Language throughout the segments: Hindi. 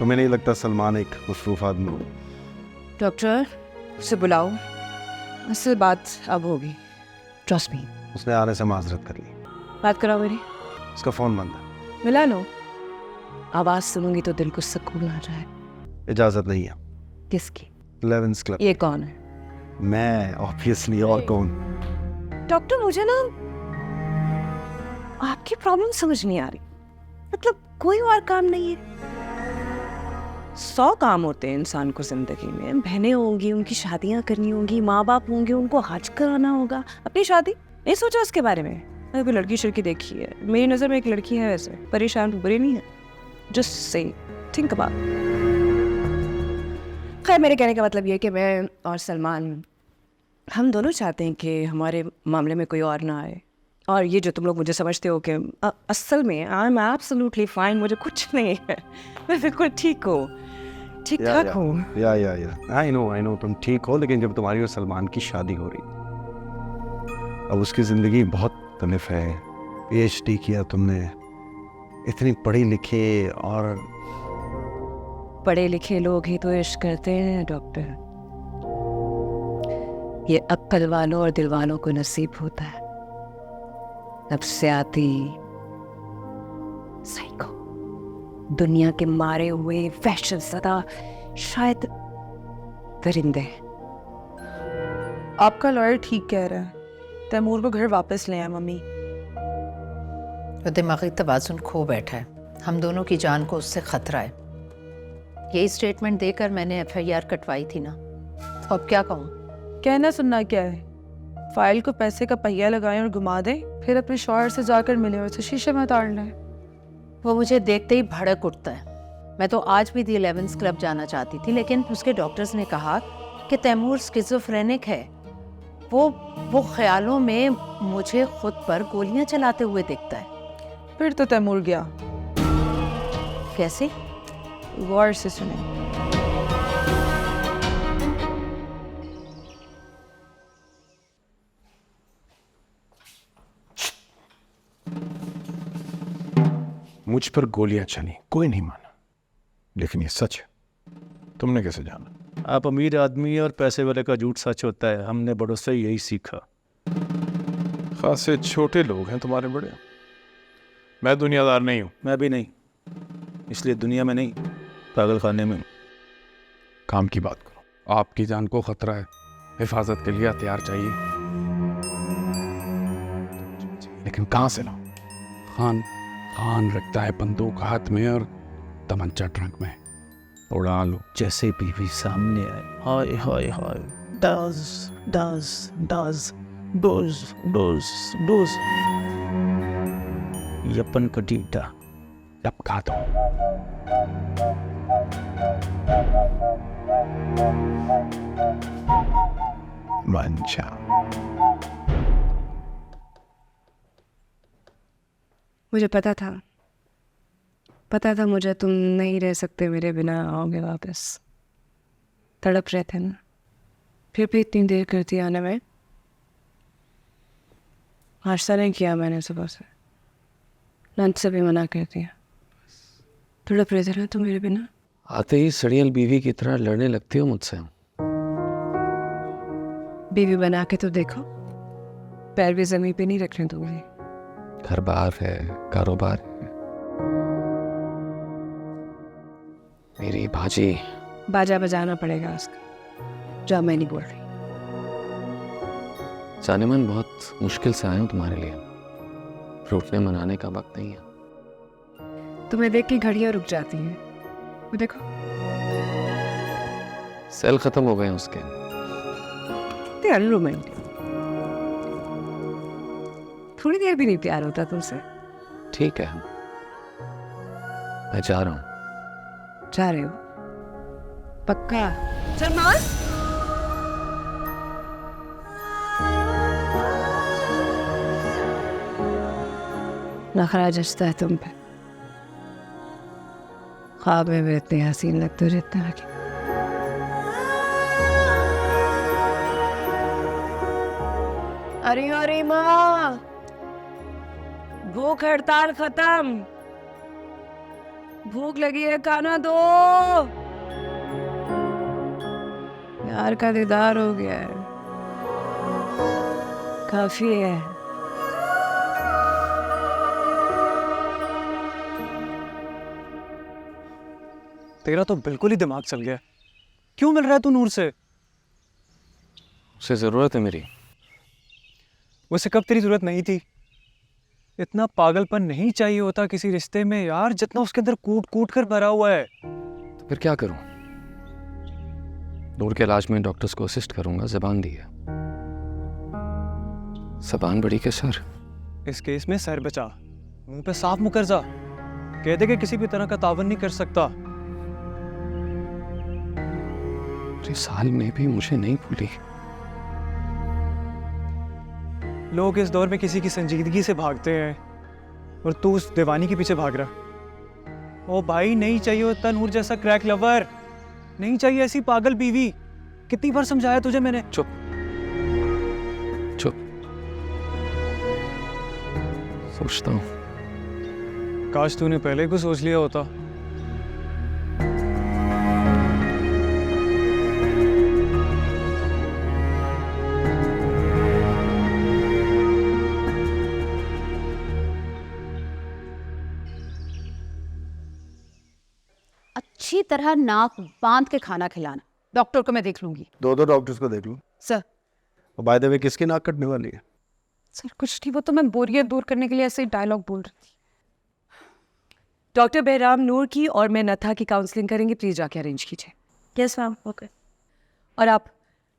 तुम्हें नहीं लगता सलमान एक मसरूफ आदमी हो? डॉक्टर उसे बुलाओ, असल बात अब होगी, ट्रस्ट मी। उसने आने से माजरत कर ली। बात कराओ मेरी। उसका फोन बंद है। मिला लो, आवाज सुनूंगी तो दिल को सुकून आ जाए। इजाजत नहीं है। किसकी? 11th club. ये कौन है? मैं ऑब्वियसली, और कौन? डॉक्टर मुझे ना आपकी प्रॉब्लम समझ नहीं आ रही। मतलब कोई और काम नहीं है? 100 काम होते हैं इंसान को जिंदगी में। बहनें होंगी, उनकी शादियां करनी होंगी, माँ बाप होंगे, उनको हज कराना होगा। अपनी शादी नहीं सोचा उसके बारे में? अभी लड़की शड़की देखी है? मेरी नज़र में एक लड़की है, वैसे परेशान बुरी नहीं है। Just say think about. खैर मेरे कहने का मतलब ये कि मैं और सलमान हम दोनों चाहते हैं कि हमारे मामले में कोई और ना आए। और ये जो तुम लोग मुझे समझते हो कि असल में आई एम एब्सोल्युटली फाइन, मुझे कुछ नहीं है, मैं बिल्कुल ठीक हूँ, ठीक ठाक हूँ। या आई नो तुम ठीक हो, लेकिन जब तुम्हारी और सलमान की शादी हो रही, अब उसकी ज़िंदगी बहुत मुख्तलिफ है। PhD किया तुमने, इतनी पढ़ी लिखे, और पढ़े लिखे लोग ही तो इश्क करते हैं डॉक्टर। ये अक्ल वालों और दिल वालों को नसीब होता है। नफ्सियाती साइको, दुनिया के मारे हुए वहशत ज़दा शायद परिंदे। आपका लॉयर ठीक कह रहा है, तैमूर को घर वापस ले आए मम्मी। वो दिमागी तवाज़ुन खो बैठा है, हम दोनों की जान को उससे खतरा है। यही स्टेटमेंट देकर मैंने FIR कटवाई थी ना, तो अब क्या कहूँ? कहना सुनना क्या है, फाइल को पैसे का पहिया लगाएं और घुमा दें, फिर अपने शौहर से जाकर मिले और उसे शीशे में उतार लें। वो मुझे देखते ही भड़क उठता है। मैं तो आज भी दी 11th क्लब जाना चाहती थी, लेकिन उसके डॉक्टर्स ने कहा कि तैमूर स्किज़ोफ्रेनिक है। वो ख्यालों में मुझे खुद पर गोलियां चलाते हुए दिखता है। फिर तो तैमूर गया। कैसे? गौर से सुने। मुझ पर गोलियां चली, कोई नहीं माना, लेकिन ये सच है। तुमने कैसे जाना? आप अमीर आदमी और पैसे वाले का झूठ सच होता है, हमने बड़ों से यही सीखा। खासे छोटे लोग हैं तुम्हारे बड़े। मैं दुनियादार नहीं हूं। मैं भी नहीं, इसलिए दुनिया में नहीं, पागल खाने में हूं। काम की बात करो। आपकी जान को खतरा है, हिफाजत के लिए हथियार चाहिए, लेकिन कहां से लाऊं? खान रखता है बंदूक हाथ में और तमंचा ट्रंक में। उड़ा लो। जैसे बीवी सामने आए, हाय हाय हाय, डज डज डज डोज डोज डोज, यपन का डीटा लपका दो। मंचा। मुझे पता था मुझे तुम नहीं रह सकते मेरे बिना, आओगे वापस। तड़प रहे थे ना, फिर भी इतनी देर करती आने में। नाश्ता नहीं किया मैंने सुबह से, लंच से भी मना कर दिया। तड़प रहे थे ना तुम मेरे बिना। आते ही सड़ियल बीवी की तरह लड़ने लगती हो मुझसे। बीवी बना के तो देखो, पैर भी जमीन पे नहीं रख रहे तुम। घर बार है, कारोबार है। मेरी भाजी। बाजा बजाना पड़ेगा उसका, जो मैं नहीं बोल रही। जाने मन बहुत मुश्किल से आया हूँ तुम्हारे लिए, रूठने मनाने का वक्त नहीं है। तुम्हें देख के घड़ियां रुक जाती हैं, वो देखो। सेल खत्म हो गए हैं उसके। अनरोमांटिक, थोड़ी देर भी नहीं प्यार होता तुमसे। ठीक है, मैं जा रहा हूँ। जा रहे हो? पक्का? सलमान, नखरा जचता है तुम पे। ख्वाब में भी इतने हसीन लगते हो जितना कि अरे माँ, भूख हड़ताल खत्म। भूख लगी है, खाना दो। यार का दीदार हो गया है, काफी है। तेरा तो बिल्कुल ही दिमाग चल गया। क्यों मिल रहा है तू नूर से? उसे ज़रूरत है मेरी। वैसे कब तेरी जरूरत नहीं थी? इतना पागलपन नहीं चाहिए होता किसी रिश्ते में यार, जितना उसके अंदर कूट कूट कर भरा हुआ है। तो फिर क्या करूं? नूर के इलाज में डॉक्टर्स को असिस्ट करूंगा, ज़बान दी है। ज़बान बड़ी के सर। इस केस में सर बचा, मुंह पे साफ मुकर जा, कह दे कि किसी भी तरह का तावन नहीं कर सकता। पूरे साल में भी मुझे नहीं भूली। लोग इस दौर में किसी की संजीदगी से भागते हैं और तू उस दीवानी के पीछे भाग रहा। ओ भाई, नहीं चाहिए होता नूर जैसा क्रैक लवर, नहीं चाहिए ऐसी पागल बीवी। कितनी बार समझाया तुझे मैंने। चुप चुप। सोचता हूं काश तूने पहले को सोच लिया होता। अच्छी तरह नाक बांध के खाना खिलाना। डॉक्टर को मैं देख लूंगी। दो डॉक्टर्स को देख लूँ। सर। और बाय द वे किसकी नाक कटने वाली है? सर कुछ नहीं, वो तो मैं बोरियत दूर करने के लिए ऐसे ही डायलॉग बोल रही थी। डॉक्टर बहराम नूर की और मैं नथा की काउंसलिंग करेंगे, प्लीज जाके अरेंज कीजिए। Yes ma'am, okay. और आप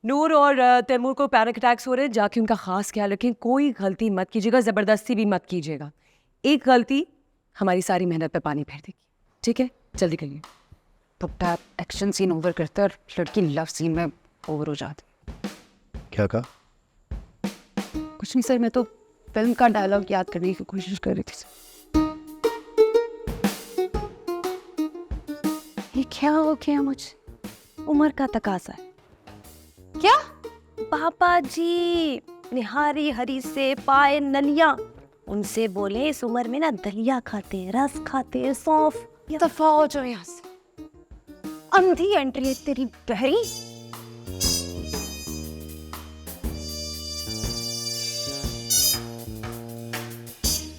नूर और तैमूर को पैनिक अटैक्स हो रहे हैं, जाके उनका खास ख्याल रखें। कोई गलती मत कीजिएगा, ज़बरदस्ती भी मत कीजिएगा। एक गलती हमारी सारी मेहनत पे पानी फेर देगी। ठीक है, जल्दी करिए। तो एक्शन सीन ओवर करते और लड़की लव सीन में ओवर हो जाती। क्या कहा? कुछ नहीं सर, मैं तो फिल्म का डायलॉग याद करने की कोशिश कर रही थी। ये क्या हो गया मुझे? उम्र का तकाजा है। क्या? पापा जी निहारी हरी से पाए नलिया, उनसे बोले इस उम्र में ना दलिया खाते हैं, रस खाते हैं, सौंफ। दफा हो जाओ यहाँ से। अंधी एंट्री है तेरी बहरी।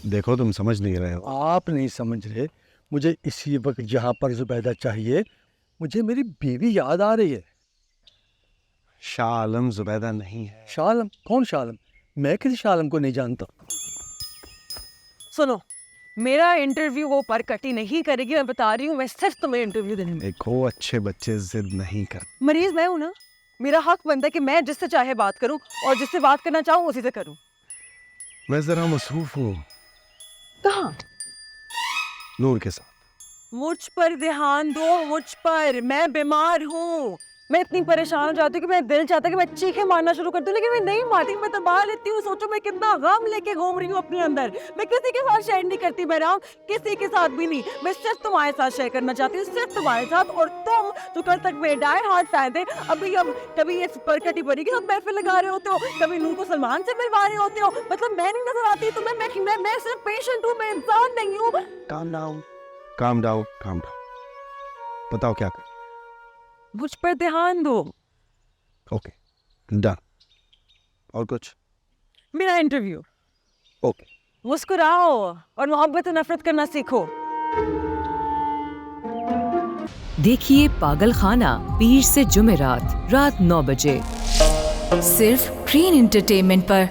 देखो तुम समझ नहीं रहे हो। आप नहीं समझ रहे। मुझे इसी वक्त जहाँ पर जुबैदा चाहिए, मुझे मेरी बीवी याद आ रही है। शाह आलम जुबैदा नहीं है। शाह आलम? कौन शाह आलम? मैं किसी शाह आलम को नहीं जानता। सुनो, मेरा इंटरव्यू वो परकटी नहीं करेगी, मैं बता रही हूँ। मैं सिर्फ तुम्हें इंटरव्यू देने में। देखो अच्छे बच्चे जिद नहीं कर। मरीज मैं हूँ ना, मेरा हक बनता है कि मैं जिससे चाहे बात करूँ और जिससे बात करना चाहूँ उसी से करूँ। मैं जरा मसरूफ हूँ। कहाँ? नूर के साथ। मुझ पर ध्यान दो, मुझ पर। मैं बीमार हूँ, मैं इतनी परेशान हो जाती हूँ कि मैं दिल चाहता है कि मैं चीखें मारना शुरू कर दूँ, लेकिन मैं नहीं मारती, मैं दबा लेती हूँ। सोचो मैं कितना गम लेके घूम रही हूँ अपने अंदर। मैं किसी के साथ शेयर नहीं करती बहराम, किसी के साथ भी नहीं। मैं सिर्फ तुम्हारे साथ शेयर करना चाहती हूँ, सिर्फ तुम्हारे साथ। और तुम जो कल तक मेरे डाई हार्ट फैन थे, अभी अब कभी ये परकटी बनी के साथ महफिल लगा रहे होते हो, कभी नूर को सलमान से मिलवा रहे होते हो। मतलब मैं नहीं नजर आती तुम्हें? मैं सिर्फ पेशेंट हूँ, मैं इंसान नहीं हूँ। Calm down, calm down, calm down. बताओ क्या कर। मुझ पर ध्यान दो। Okay, done. और कुछ? मेरा इंटरव्यू। ओके। मुस्कुराओ और मोहब्बत से नफरत करना सीखो। देखिए पागल खाना पीर से जुमेरात रात 9 बजे सिर्फ ग्रीन एंटरटेनमेंट पर।